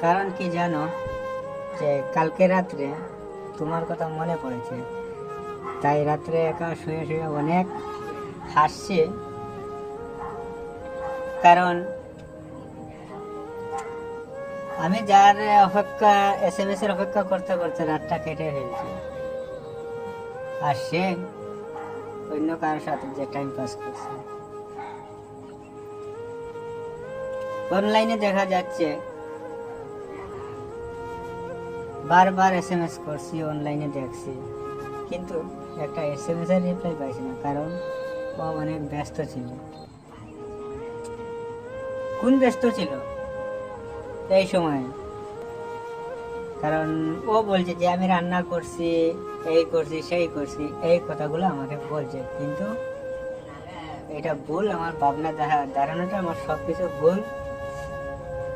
কারণ কি জানো, যে কালকে রাত্রে তোমার কথা মনে পড়েছে, তাই রাত্রে একা শুয়ে শুয়ে অনেক হাসছি। কারণ আমি যার অপেক্ষা, SMS এর অপেক্ষা করতে করতে রাতটা কেটে ফেলছি, আর সে অন্য কারোর সাথে যে টাইম পাস করছে। অনলাইনে দেখা যাচ্ছে বারবার SMS করছি, অনলাইনে দেখছি, কিন্তু একটা SMS এর রিপ্লাই পাইছি না, কারণ ও অনেক ব্যস্ত ছিল। কোন ব্যস্ত ছিল এই সময়? কারণ ও বলছে যে আমি রান্না করছি, এই করছি, সেই করছি, এই কথাগুলো আমাকে বলছে, কিন্তু এটা ভুল। আমার ভাবনা ধারণাটা আমার সবকিছু ভুল।